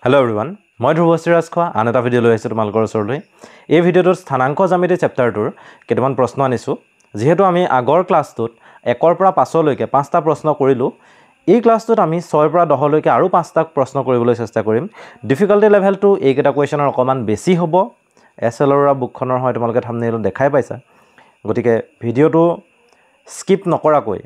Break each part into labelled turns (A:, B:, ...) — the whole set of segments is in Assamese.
A: Hello everyone, মই ধ্ৰুৱশ্ৰী ৰাজখোৱা আন এটা ভিডিঅ' লৈ আহিছোঁ তোমালোকৰ ওচৰলৈ। এই ভিডিঅ'টোত স্থানাংক জ্যামিতি চেপ্টাৰটোৰ কেইটামান প্ৰশ্ন আনিছোঁ। যিহেতু আমি আগৰ ক্লাছটোত 1ৰ পৰা 5লৈকে 5টা প্ৰশ্ন কৰিলোঁ, এই ক্লাছটোত আমি 6ৰ পৰা 10লৈকে আৰু 5টা প্ৰশ্ন কৰিবলৈ চেষ্টা কৰিম। ডিফিকাল্টি লেভেলটো এইকেইটা কুৱেশ্যনৰ অকণমান বেছি হ'ব। এছএলআৰ বুকখনৰ হয় তোমালোকে থাম্বনেইলত দেখাই পাইছা। গতিকে ভিডিঅ'টো স্কিপ নকৰাকৈ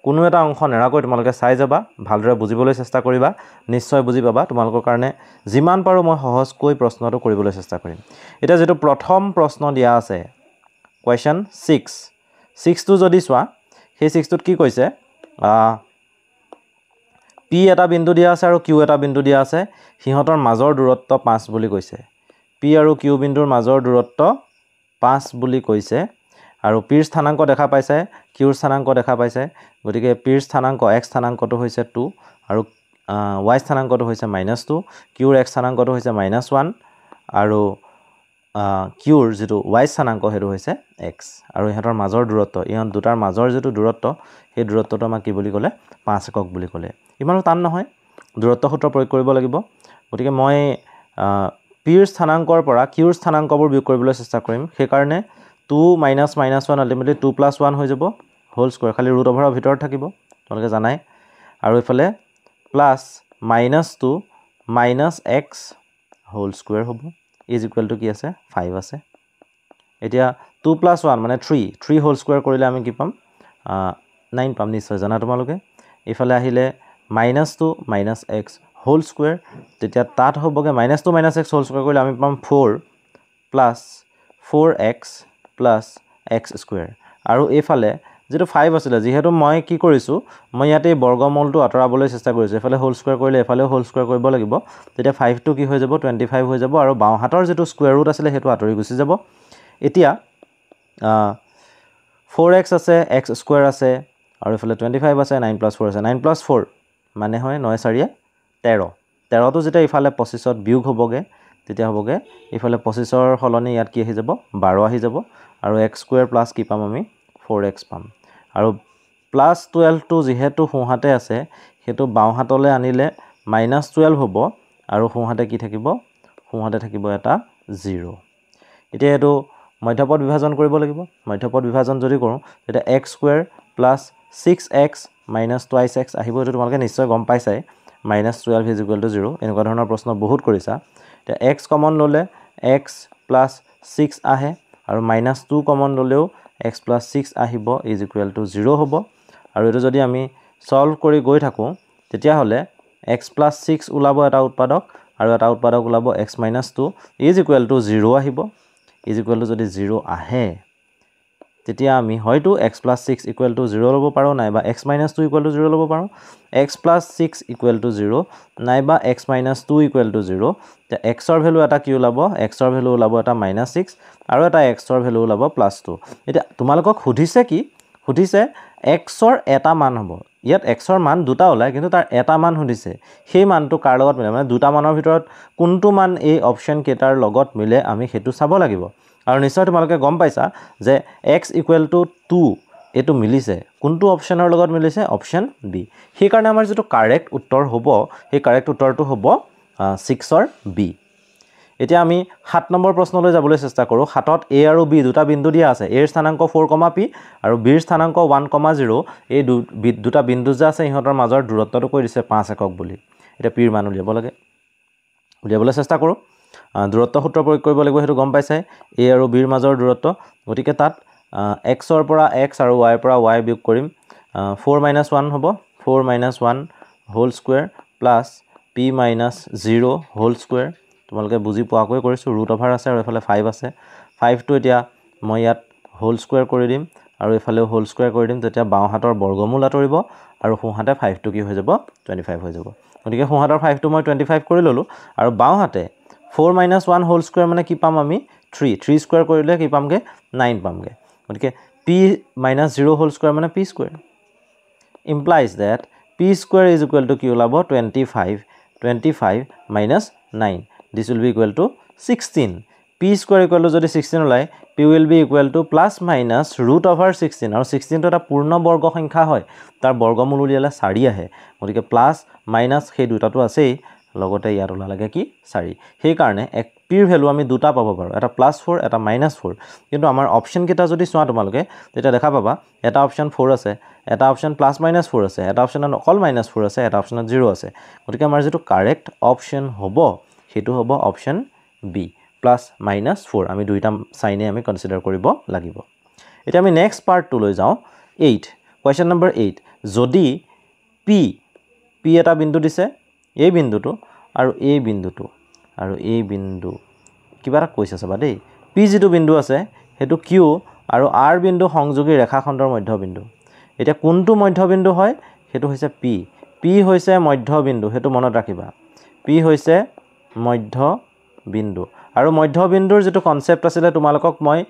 A: কোনো এটা অংশ নেৰাকৈ তোমালোকে চাই যাবা, ভালদৰে বুজিবলৈ চেষ্টা কৰিবা, নিশ্চয় বুজি পাবা। তোমালোকৰ কাৰণে যিমান পাৰোঁ মই সহজকৈ প্ৰশ্নটো কৰিবলৈ চেষ্টা কৰিম। এতিয়া যেটো প্ৰথম প্ৰশ্ন দিয়া আছে, কুৱেশ্যন 6টো যদি চোৱা, সেই 6টোত কি কৈছে, পি এটা বিন্দু দিয়া আছে আৰু কিউ এটা বিন্দু দিয়া আছে, সিহঁতৰ মাজৰ দূৰত্ব 5 বুলি কৈছে। পি আৰু কিউ বিন্দুৰ মাজৰ দূৰত্ব 5 বুলি কৈছে। আৰু পিৰ স্থানাংক দেখা পাইছে, কিউৰ স্থানাংক দেখা পাইছে। গতিকে পিৰ স্থানাংক x স্থানাংকটো হৈছে 2 আৰু y স্থানাংকটো হৈছে -2, কিউৰ x স্থানাংকটো হৈছে -1 আৰু কিউৰ যেটো y স্থানাংক হেতু হৈছে x আৰু ইহঁতৰ মাজৰ দূৰত্ব, ইহঁত দুটাৰ মাজৰ যেটো দূৰত্ব, সেই দূৰত্বটো আমাক কি বুলি ক'লে, 5 একক বুলি ক'লে। ইমানো টান নহয়, দূৰত্ব সূত্ৰ প্ৰয়োগ কৰিব লাগিব। গতিকে মই পিৰ স্থানাংকৰ পৰা কিউৰ স্থানাংকবোৰ বিয়োগ কৰিবলৈ চেষ্টা কৰিম। সেই কাৰণে 2 - -1 আল্টিমেটলি 2 + 1 হৈ যাব, হোল স্কোৱাৰ, খালি ৰুট অভাৰৰ ভিতৰত থাকিব, তোমালোকে জানাই। আৰু এইফালে প্লাছ -2 - x হোল স্কোৱাৰ হ'ব, ইজ ইকুৱেল টু কি আছে, 5 আছে। এতিয়া 2 + 1 মানে 3 হোল স্কোৱাৰ কৰিলে আমি কি পাম, 9 পাম, নিশ্চয় জানা তোমালোকে। এইফালে আহিলে -2 - x হোল স্কোৱাৰ, তেতিয়া তাত হ'বগৈ -2 - x হোল স্কোৱাৰ কৰিলে আমি পাম 4 + 4x + x স্কোৱাৰ। আৰু এইফালে যেটো 5 আছিলে, যিহেতু মই কি কৰিছোঁ, মই ইয়াতে বৰ্গমূলটো আঁতৰাবলৈ চেষ্টা কৰিছোঁ। এইফালে হোল স্কোৱাৰ কৰিলে এফালেও হোল স্কোৱাৰ কৰিব লাগিব, তেতিয়া 5টো কি হৈ যাব, 25 হৈ যাব আৰু বাওঁহাতৰ যেটো স্কোৱাৰ ৰুট আছিলে সেইটো আঁতৰি গুচি যাব। এতিয়া 4x আছে, x স্কোৱাৰ আছে আৰু এইফালে 25 আছে, 9 + 4 আছে। 9 + 4 মানে হয় 9 × 4 = 13। 13টো যেতিয়া ইফালে 25ত বিয়োগ হ'বগৈ, তেতিয়া হ'বগৈ ইফালে 25ৰ সলনি ইয়াত কি আহি যাব, 12 আহি যাব আৰু x স্কোৱাৰ প্লাছ কি পাম আমি, 4x পাম। আৰু +12টো যিহেতু সোঁহাতে আছে, সেইটো বাওঁহাতলৈ আনিলে -12 হ'ব আৰু সোঁহাতে কি থাকিব, সোঁহাতে থাকিব এটা 0। এতিয়া এইটো মধ্যপদ বিভাজন কৰিব লাগিব। মধ্যপদ বিভাজন যদি কৰোঁ, তেতিয়া x square plus 6x - twice x আহিব। এইটো তোমালোকে নিশ্চয় গম পাইছাই, -12 = 0। এনেকুৱা ধৰণৰ প্ৰশ্ন বহুত কৰিছা। এতিয়া x কমন ল'লে x + 6 আহে আৰু -2 কমন ল'লেও x + 6 আহিব, ইজ ইকুৱেল টু 0 হ'ব। আৰু এইটো যদি আমি সলভ কৰি গৈ থাকোঁ, তেতিয়াহ'লে x + 6 ওলাব এটা উৎপাদক আৰু এটা উৎপাদক ওলাব x - 2, ইজ ইকুৱেল টু 0 আহিব। ইজ ইকুৱেল টু যদি 0 আহে, তেতিয়া আমি হয়তো x + 6 = 0 ল'ব পাৰোঁ, নাইবা x - 2 = 0 ল'ব পাৰোঁ। x + 6 = 0 নাইবা x - 2 = 0। এতিয়া xৰ ভেলু এটা কি ওলাব, xৰ ভেলু ওলাব এটা -6 আৰু এটা xৰ ভেলু ওলাব +2। এতিয়া তোমালোকক সুধিছে কি, সুধিছে xৰ এটা মান হ'ব। ইয়াত xৰ মান দুটা ওলায়, কিন্তু তাৰ এটা মান সুধিছে। সেই মানটো কাৰ লগত মিলে, মানে দুটা মানৰ ভিতৰত কোনটো মান এই অপশ্যন কেইটাৰ লগত মিলে আমি সেইটো চাব লাগিব। আৰু নিশ্চয় তোমালোকে গম পাইছা যে x = 2 এইটো মিলিছে, কোনটো অপশ্যনৰ লগত মিলিছে, অপশ্যন বি। সেইকাৰণে আমাৰ যেটো কাৰেক্ট উত্তৰ হ'ব, সেই কাৰেক্ট উত্তৰটো হ'ব 6ৰ বি। এতিয়া আমি 7 নম্বৰ প্ৰশ্নলৈ যাবলৈ চেষ্টা কৰোঁ। 7ত a আৰু b দুটা বিন্দু দিয়া আছে। a ৰ স্থানাংক 4, p আৰু b ৰ স্থানাংক 1, 0। এই দুটা বিন্দু যে আছে, ইহঁতৰ মাজৰ দূৰত্বটো কৈ দিছে 5 একক বুলি। এতিয়া p ৰ মান উলিয়াব লাগে, উলিয়াবলৈ চেষ্টা কৰোঁ। দূৰত্ব সূত্ৰ প্ৰয়োগ কৰিব লাগিব, সেইটো গম পাইছাই, a আৰু b ৰ মাজৰ দূৰত্ব। গতিকে তাত xৰ পৰা x আৰু y ৰ পৰা y বিয়োগ কৰিম। 4 - 1 হ'ব, 4 - 1 whole square plus p - 0 whole square. তোমালোকে বুজি পোৱাকৈ কৰিছোঁ, ৰুট অভাৰ আছে আৰু এইফালে 5 আছে। 5টো এতিয়া মই ইয়াত হোল স্কোৱাৰ কৰি দিম আৰু এইফালেও হোল স্কোৱাৰ কৰি দিম, তেতিয়া বাওঁহাতৰ বৰ্গমূল আঁতৰিব আৰু সোঁহাতে 5টো কি হৈ যাব, 25 হৈ যাব। গতিকে সোঁহাতৰ 5টো মই 25 কৰি ল'লোঁ আৰু বাওঁহাতে 4 - 1 হোল স্কোৱাৰ মানে কি পাম আমি, 3 স্কোৱাৰ কৰিলে কি পামগৈ, 9 পামগৈ। গতিকে p - 0 হোল স্কোৱাৰ মানে p square. Implies date p square is equal to কি ওলাব, 25 - 9, দিছ will be equal to 16। p square equal to যদি 16 ওলায়, p will be equal to +- আৰু 16টো এটা পূৰ্ণ বৰ্গ সংখ্যা হয়, তাৰ বৰ্গমূল উলিয়ালে 4 আহে। গতিকে প্লাছ মাইনাছ সেই দুটাটো আছেই, লগতে ইয়াত ওলালেগে কি 4 সেই কাৰণে এক পিৰ ভ্যালু আমি দুটা পাব পাৰো এটা +4 এটা -4 কিন্তু আমাৰ অপচন কেইটা যদি চোৱা তোমালোকে তেতিয়া দেখা পাবা এটা অপচন 4 আছে এটা অপচন +-4 আছে এটা অপচনত অকল -4 আছে এটা অপচনত 0 আছে গতিকে আমাৰ যেটো কাৰেক্ট অপচন হ'ব হেতু হ'ব অপচন বি +-4 আমি দুইটা সাইনে আমি কনসিডাৰ কৰিব লাগিব এতিয়া আমি নেক্সট পাৰ্ট টু লৈ যাও 8 কোৱেশ্চন নম্বৰ 8 যদি p এটা বিন্দু দিছে এই বিন্দুটো আৰু এই বিন্দুটো আৰু এই বিন্দু কিবা এটা কৈছে চাবা দেই p যেটো বিন্দু আছে হেতু q আৰু r বিন্দু সংযোগী ৰেখাখণ্ডৰ মধ্যবিন্দু এতিয়া কোনটো মধ্যবিন্দু হয় হেতু হৈছে p হৈছে মধ্যবিন্দু হেতু মনত ৰাখিবা p হৈছে মধ্যবিন্দু আৰু মধ্যবিন্দুৰ যেটো কনসেপ্ট আছিল তোমালোকক মই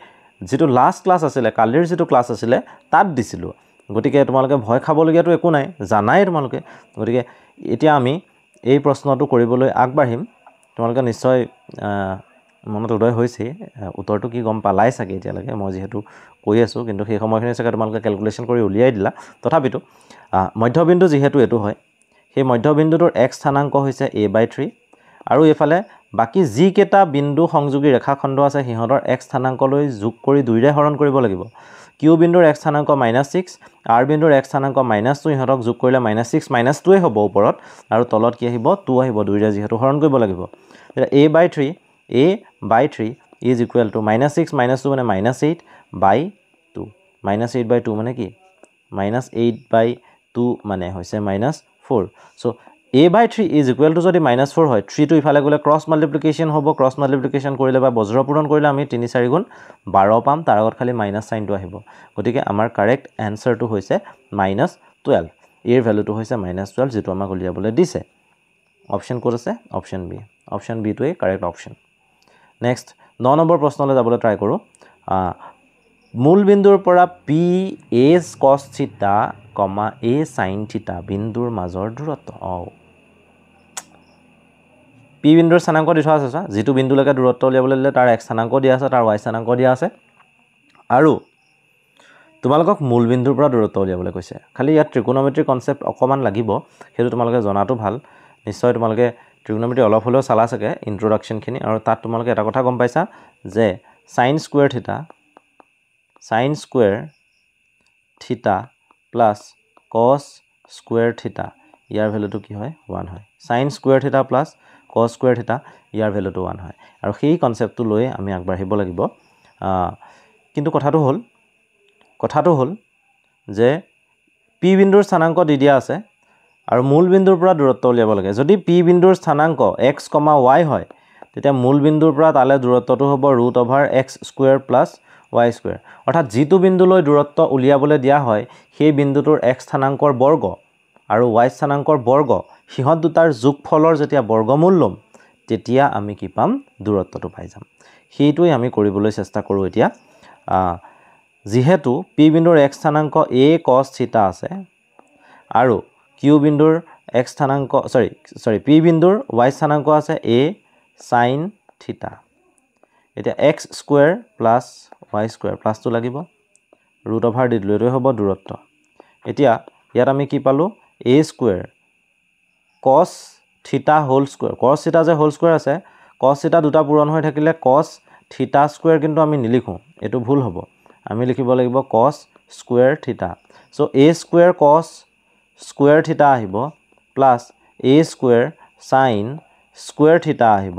A: যেটো লাষ্ট ক্লাস আছিল কালিৰ যেটো ক্লাস আছিল তাত দিছিলো গতিকে তোমালোকে ভয় খাবলগীয়াটো একো নাই জানাই তোমালোকে গতিকে এতিয়া আমি এই প্ৰশ্নটো কৰিবলৈ আগবাঢ়িম তোমালোকে নিশ্চয় মনত উদয় হৈছে উত্তৰটো কি গম পালাই চাগে এতিয়ালৈকে মই যেহেতু কৈ আছো কিন্তু সেই সময়খিনি চাগে তোমালোকে ক্যালকুলেশন কৰি উলিয়াই দিলা তথাপিতো মধ্যবিন্দু যেহেতু এটো হয় সেই মধ্যবিন্দুটোৰ x স্থানাংক হৈছে a/3 আৰু এফালে বাকি যি কেটা বিন্দু সংযোগী ৰেখাখণ্ড আছে হিহঁতৰ x স্থানাংকলৈ যোগ কৰি 2 ৰে হৰণ কৰিব লাগিব q বিন্দুৰ x স্থানাংক -6 r বিন্দুৰ x স্থানাংক -2 হিহঁতক যোগ কৰিলে -6 -2 হ'ব ওপৰত আৰু তলত কি আহিব 2 আহিব 2 ৰে যেহেতু হৰণ কৰিব লাগিব এটা a/3 is equal to -6 - 2 মানে -8/2 -8/2 মানে কি -8/2 মানে হৈছে -4 so a/3 is equal to যদি -4 হয় 3 টো ইফালে গলে ক্ৰস মাল্টিপ্লিকেশন হ'ব ক্ৰস মাল্টিপ্লিকেশন কৰিলে বা বজ্ৰ পূৰণ কৰিলে আমি 3 4 গুণ 12 পাম তাৰ আগত খালি মাইনাস সাইনটো আহিব গতিকে আমাৰ কাৰেক্ট আনসাৰটো হৈছে -12 এৰ ভ্যালুটো হৈছে -12 যেটো আমাক উলিয়াবলৈ দিছে অপচন কোড আছে অপচন বি টোৱে কাৰেক্ট অপচন নেক্সট 9 নম্বৰ প্ৰশ্নলৈ যাবলৈ ট্ৰাই কৰো মূল বিন্দুৰ পৰা p a cos θ, a sin θ বিন্দুৰ মাজৰ দূৰত্ব p বিন্দুৰ স্থানাংক দি থোৱা আছে যেটো বিন্দুলৈকে দূৰত্ব উলিয়াবলৈ দিলে তাৰ x স্থানাংক দিয়া আছে তাৰ y স্থানাংক দিয়া আছে আৰু তোমালোকক মূল বিন্দুৰ পৰা দূৰত্ব উলিয়াবলৈ কৈছে খালি ইয়াত ত্ৰিকোণমিতিৰ কনসেপ্ট অকমান লাগিব হেতু তোমালোকে জনাটো ভাল নিশ্চয় তোমালোকে ত্ৰিকোণমিতি অলপ হলেও চালা থাকে ইন্ট্ৰোডাকশন খিনি আৰু তাত তোমালোকে এটা কথা গম পাইছা যে sin square theta plus cos square theta ইয়াৰ ভ্যালুটো কি হয় 1 হয় sin square theta plus cos square theta ইয়াৰ ভ্যালুটো 1 হয় আৰু সেই কনসেপ্টটো লৈ আমি আগবাঢ়িব লাগিব কিন্তু কথাটো হল যে p বিন্দুৰ স্থানাংক দি দিয়া আছে আৰু মূল বিন্দুৰ পৰা দূৰত্ব উলিয়াব লাগে যদি p বিন্দুৰ স্থানাংক x, y হয় তেতিয়া মূল বিন্দুৰ পৰা তালে দূৰত্বটো হ'ব √x² + y² অৰ্থাৎ যেটো বিন্দুলৈ দূৰত্ব উলিয়াবলৈ দিয়া হয় সেই বিন্দুটোৰ x স্থানাংকৰ বৰ্গ আৰু y স্থানাংকৰ বৰ্গ হিহত দুটাৰ যোগফলৰ যেতিয়া বৰ্গমূল লম তেতিয়া আমি কি পাম দূৰত্বটো পাই যাম সেইটোই আমি কৰিবলৈ চেষ্টা কৰো এতিয়া যেহেতু p বিন্দুৰ x স্থানাংক a cos θ আছে আৰু q বিন্দুৰ x স্থানাংক p বিন্দুৰ y স্থানাংক আছে a sin θ এতিয়া x² + y² প্লাসটো লাগিব √/ দি দিলো এটো হ'ব দূৰত্ব এতিয়া ইয়াত আমি কি পালো a² cos θ whole square cos θ যে হোল স্কয়াৰ আছে cos θ দুটা পূৰণ হৈ থাকিলে cos θ² কিন্তু আমি নিলিখো এটো ভুল হ'ব আমি লিখিব লাগিব cos square θ so a² cos square θ আহিব plus a² sin square θ আহিব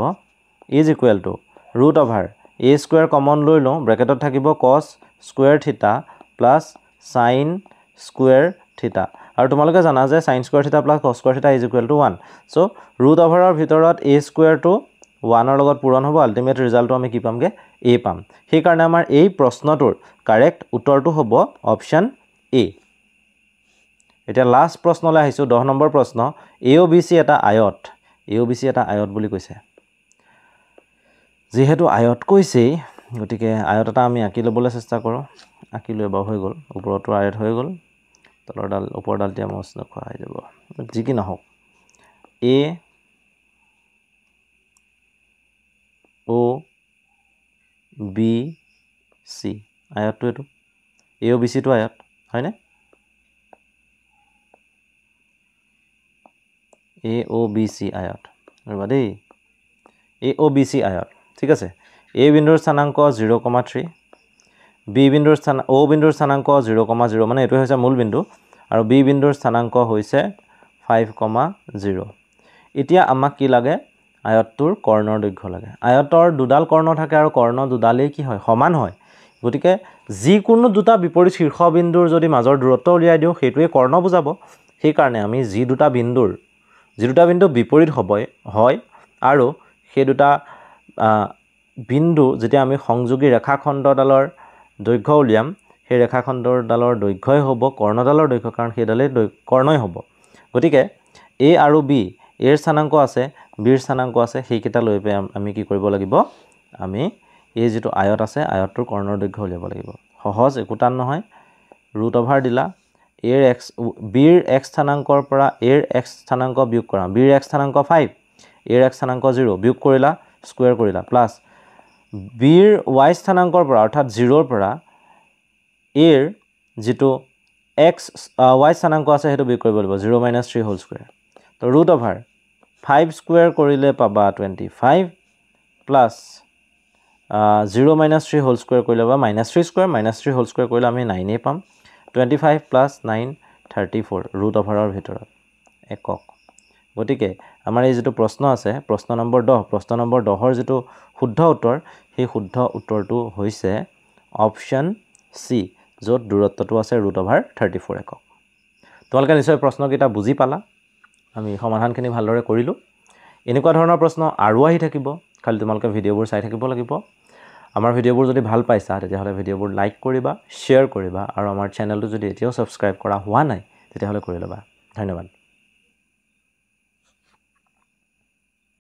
A: is equal to √a² common লৈ লওঁ ব্ৰেকেটত থাকিব cos square θ plus sin square θ আৰু তোমালোকে জানা যে sin square θ plus cos square θ is equal to 1 so √ৰ ভিতৰত a² টো 1 ৰ লগত পূৰণ হ'ব আলটিমেট ৰিজাল্টটো আমি কি পামগে a পাম সেই কাৰণে আমাৰ এই প্ৰশ্নটোৰ কাৰেক্ট উত্তৰটো হ'ব অপচন a এতিয়া লাষ্ট প্ৰশ্নলৈ আহিছো 10 নম্বৰ প্ৰশ্ন AOBC এটা আয়ত বুলি কৈছে যেহেতু আয়ত কৈছে গতিকে আয়ত এটা আমি আঁকি লবলৈ চেষ্টা কৰো আঁকি লৈ বাও হৈ গল ওপৰটো আয়ত হৈ গল তলৰডাল ওপৰডাল তিয়া মছ নখোৱা হৈ যাব যি কি নহওক A O B C আয়তটো এটো AOBC টো আয়ত হয়নে AOBC আয়ত ৰবা দেই AOBC আয়ত ঠিক আছে A বিন্দুৰ স্থানাংক 0,3 B বিন্দুৰ O বিন্দুৰ স্থানাংক 0,0 মানে এটো হৈছে মূল বিন্দু আৰু B বিন্দুৰ স্থানাংক হৈছে 5,0 এতিয়া আমাক কি লাগে আয়তটোৰ কৰ্ণৰ দৈৰ্ঘ্য লাগে আয়তৰ দুডাল কৰ্ণ থাকে আৰু কৰ্ণ দুডালেই কি হয় সমান হয় গতিকে যিকোনো দুটা বিপৰীত শীৰ্ষবিন্দুৰ যদি মাজৰ দূৰত্ব উলিয়াই দিও সেইটোৱে কৰ্ণ বুজাব সেই কাৰণে আমি যি দুটা বিন্দু বিপৰীত হয় আৰু সেই দুটা বিন্দু যেতিয়া আমি সংযোগী ৰেখাখণ্ডডালৰ দৈৰ্ঘ্য উলিয়াম সেই ৰেখাখণ্ডডালৰ দৈৰ্ঘ্যই হ'ব কৰ্ণডালৰ দৈৰ্ঘ্য কাৰণ সেইডালেই কৰ্ণই হ'ব গতিকে A আৰু B এৰ স্থানাংক আছে B ৰ স্থানাংক আছে সেইকেইটা লৈ পে আমি কি কৰিব লাগিব আমি এই যেটো আয়ত আছে আয়তটোৰ কৰ্ণৰ দৈৰ্ঘ্য উলিয়াব লাগিব সহজ একোটান নহয় √ওভাৰ দিলা A ৰ x B ৰ x স্থানাংকৰ পৰা A ৰ x স্থানাংক বিয়োগ কৰা B ৰ x স্থানাংক 5 A ৰ x স্থানাংক 0 বিয়োগ কৰিলা স্কয়াৰ কৰিলা প্লাস B ৰ y স্থানাংকৰ পৰা অৰ্থাৎ 0 ৰ পৰা A ৰ যেটো x y স্থানাংক আছে হেতু বিয়োগ কৰিব লাগিব 0 - 3 হোল স্কয়াৰ তো √ওভাৰ 5 স্কয়াৰ কৰিলে পাবা 25 প্লাস 0 - 3 হোল স্কয়াৰ কৰিলে বা -3 স্কয়াৰ -3 হোল স্কয়াৰ কৰিলে আমি 9 এ পাম 25 + 9 34 √ওভাৰৰ ভিতৰত একক গতিকে আমাৰ এই যেটো প্ৰশ্ন আছে প্ৰশ্ন নম্বৰ 10 ৰ যেটো শুদ্ধ উত্তৰ সেই শুদ্ধ উত্তৰটো হৈছে অপচন সি য'ত দূৰত্বটো আছে √34 একক তোমালোকে নিশ্চয় প্ৰশ্নকেইটা বুজি পালা আমি সমাধানখিনি ভালদৰে কৰিলো এনেকুৱা ধৰণৰ প্ৰশ্ন আৰু আহি থাকিব খালি তোমালোকে ভিডিঅবোৰ চাই থাকিব লাগিব আমাৰ ভিডিঅবোৰ যদি ভাল পাইছা তেতিয়াহলে ভিডিঅবোৰ লাইক কৰিবা শেয়াৰ কৰিবা আৰু আমাৰ চেনেলটো যদি এতিয়াও সাবস্ক্ৰাইব কৰা হোৱা নাই তেতিয়াহলে কৰি লবা ধন্যবাদ